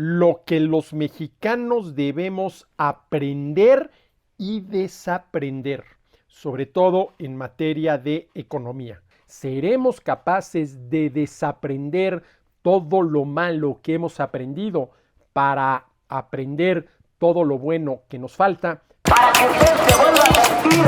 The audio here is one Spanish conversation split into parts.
lo que los mexicanos debemos aprender y desaprender, sobre todo en materia de economía. ¿Seremos capaces de desaprender todo lo malo que hemos aprendido para aprender todo lo bueno que nos falta? Para que usted se vuelva a sentir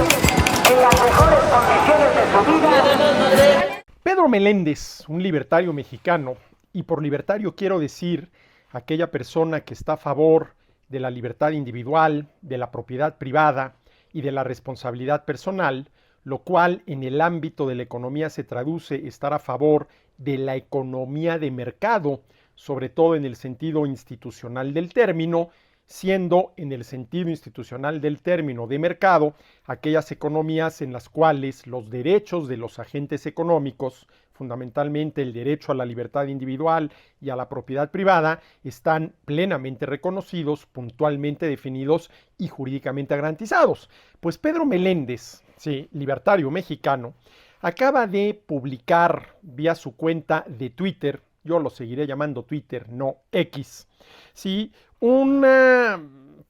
en las mejores condiciones de su vida. Pedro Meléndez, un libertario mexicano, y por libertario quiero decir aquella persona que está a favor de la libertad individual, de la propiedad privada y de la responsabilidad personal, lo cual en el ámbito de la economía se traduce estar a favor de la economía de mercado, sobre todo en el sentido institucional del término, siendo en el sentido institucional del término de mercado aquellas economías en las cuales los derechos de los agentes económicos, fundamentalmente el derecho a la libertad individual y a la propiedad privada, están plenamente reconocidos, puntualmente definidos y jurídicamente garantizados. Pues Pedro Meléndez, sí, libertario mexicano, acaba de publicar vía su cuenta de Twitter, yo lo seguiré llamando Twitter, no X, sí, una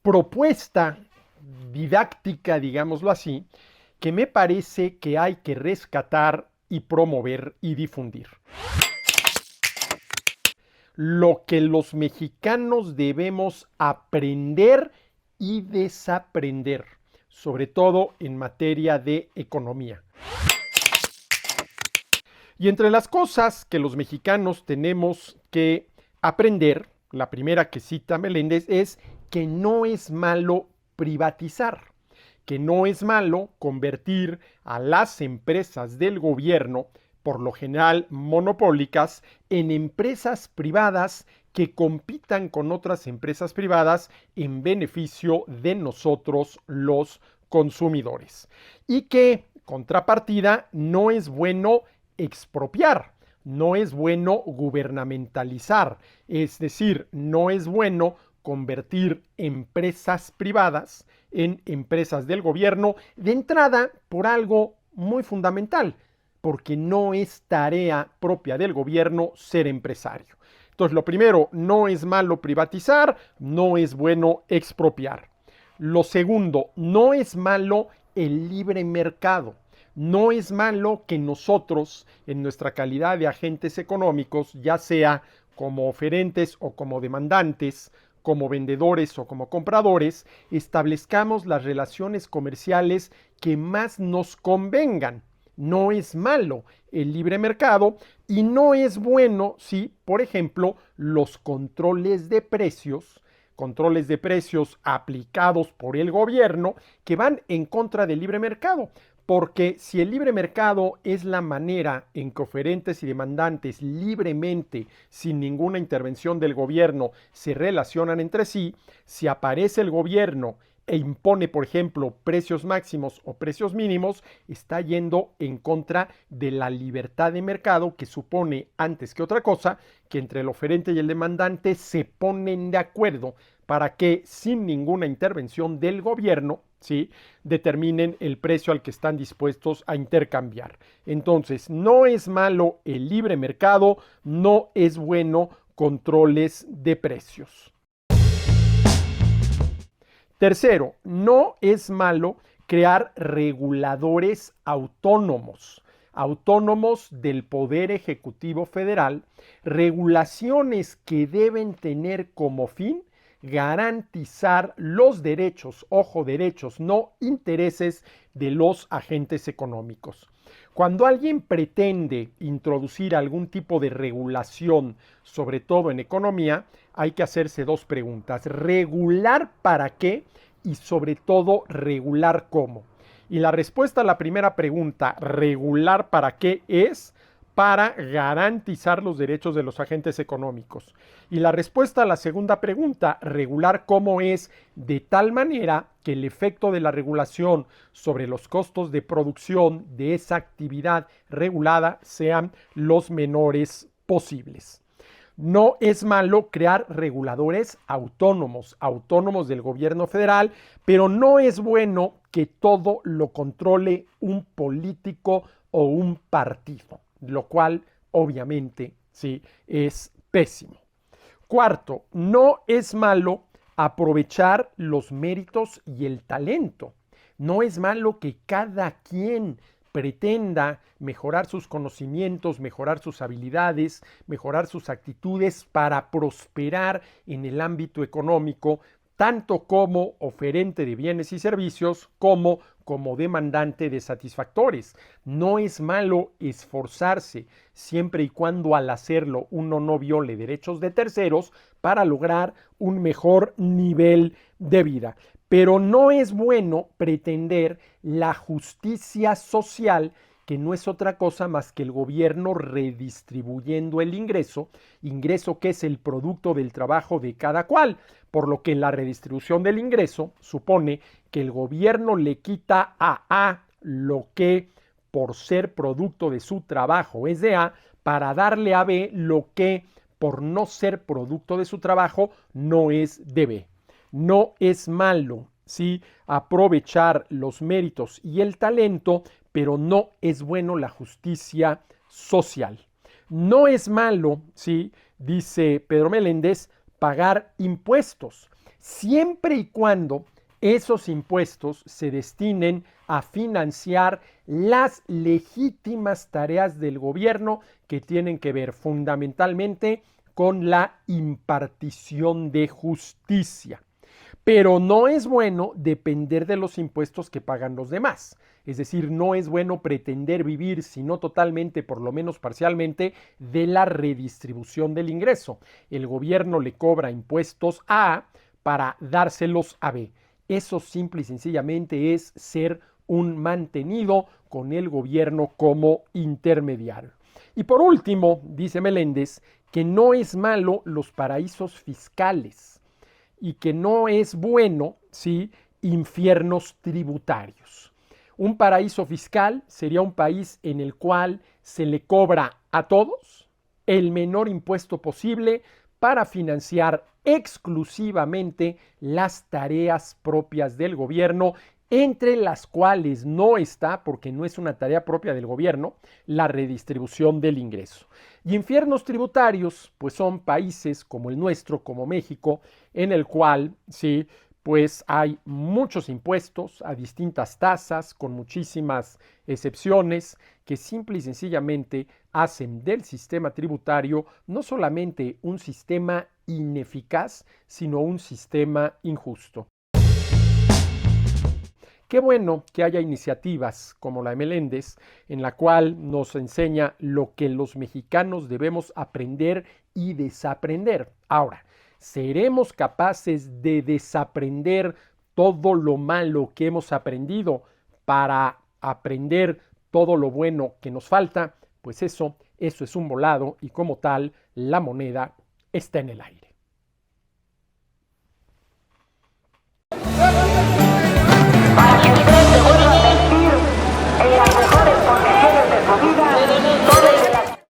propuesta didáctica, digámoslo así, que me parece que hay que rescatar y promover y difundir. Lo que los mexicanos debemos aprender y desaprender, sobre todo en materia de economía. Y entre las cosas que los mexicanos tenemos que aprender, la primera que cita Meléndez es que no es malo privatizar, que no es malo convertir a las empresas del gobierno, por lo general monopólicas, en empresas privadas que compitan con otras empresas privadas en beneficio de nosotros los consumidores. Y que, contrapartida, no es bueno expropiar, no es bueno gubernamentalizar, es decir, no es bueno convertir empresas privadas en empresas del gobierno de entrada por algo muy fundamental, porque no es tarea propia del gobierno ser empresario. Entonces, lo primero, no es malo privatizar, no es bueno expropiar. Lo segundo, no es malo el libre mercado. No es malo que nosotros, en nuestra calidad de agentes económicos, ya sea como oferentes o como demandantes, como vendedores o como compradores, establezcamos las relaciones comerciales que más nos convengan. No es malo el libre mercado y no es bueno si, por ejemplo, los controles de precios aplicados por el gobierno que van en contra del libre mercado. Porque si el libre mercado es la manera en que oferentes y demandantes libremente, sin ninguna intervención del gobierno, se relacionan entre sí, si aparece el gobierno e impone, por ejemplo, precios máximos o precios mínimos, está yendo en contra de la libertad de mercado que supone, antes que otra cosa, que entre el oferente y el demandante se ponen de acuerdo para que, sin ninguna intervención del gobierno, ¿sí?, determinen el precio al que están dispuestos a intercambiar. Entonces, no es malo el libre mercado, no es bueno controles de precios. Tercero, no es malo crear reguladores autónomos del Poder Ejecutivo Federal, regulaciones que deben tener como fin garantizar los derechos, ojo, derechos, no intereses de los agentes económicos. Cuando alguien pretende introducir algún tipo de regulación, sobre todo en economía, hay que hacerse dos preguntas. ¿Regular para qué? Y sobre todo, ¿regular cómo? Y la respuesta a la primera pregunta, ¿regular para qué? Es para garantizar los derechos de los agentes económicos. Y la respuesta a la segunda pregunta, regular cómo, es de tal manera que el efecto de la regulación sobre los costos de producción de esa actividad regulada sean los menores posibles. No es malo crear reguladores autónomos del gobierno federal, pero no es bueno que todo lo controle un político o un partido, lo cual obviamente sí es pésimo. Cuarto, no es malo aprovechar los méritos y el talento. No es malo que cada quien pretenda mejorar sus conocimientos, mejorar sus habilidades, mejorar sus actitudes para prosperar en el ámbito económico, tanto como oferente de bienes y servicios como demandante de satisfactores. No es malo esforzarse siempre y cuando al hacerlo uno no viole derechos de terceros para lograr un mejor nivel de vida. Pero no es bueno pretender la justicia social, que no es otra cosa más que el gobierno redistribuyendo el ingreso que es el producto del trabajo de cada cual, por lo que la redistribución del ingreso supone que el gobierno le quita a A lo que por ser producto de su trabajo es de A, para darle a B lo que por no ser producto de su trabajo no es de B. No es malo, ¿sí?, aprovechar los méritos y el talento, pero no es bueno la justicia social. No es malo, ¿sí?, dice Pedro Meléndez, pagar impuestos, siempre y cuando esos impuestos se destinen a financiar las legítimas tareas del gobierno que tienen que ver fundamentalmente con la impartición de justicia. Pero no es bueno depender de los impuestos que pagan los demás. Es decir, no es bueno pretender vivir, si no totalmente, por lo menos parcialmente, de la redistribución del ingreso. El gobierno le cobra impuestos a A para dárselos a B. Eso simple y sencillamente es ser un mantenido con el gobierno como intermediario. Y por último, dice Meléndez, que no es malo los paraísos fiscales y que no es bueno, ¿sí?, infiernos tributarios. Un paraíso fiscal sería un país en el cual se le cobra a todos el menor impuesto posible para financiar exclusivamente las tareas propias del gobierno, entre las cuales no está, porque no es una tarea propia del gobierno, la redistribución del ingreso. Y infiernos tributarios, pues son países como el nuestro, como México, en el cual, sí, pues hay muchos impuestos a distintas tasas, con muchísimas excepciones, que simple y sencillamente hacen del sistema tributario no solamente un sistema ineficaz, sino un sistema injusto. Qué bueno que haya iniciativas como la de Meléndez, en la cual nos enseña lo que los mexicanos debemos aprender y desaprender. Ahora, ¿seremos capaces de desaprender todo lo malo que hemos aprendido para aprender todo lo bueno que nos falta? Pues eso es un volado, y como tal, la moneda está en el aire.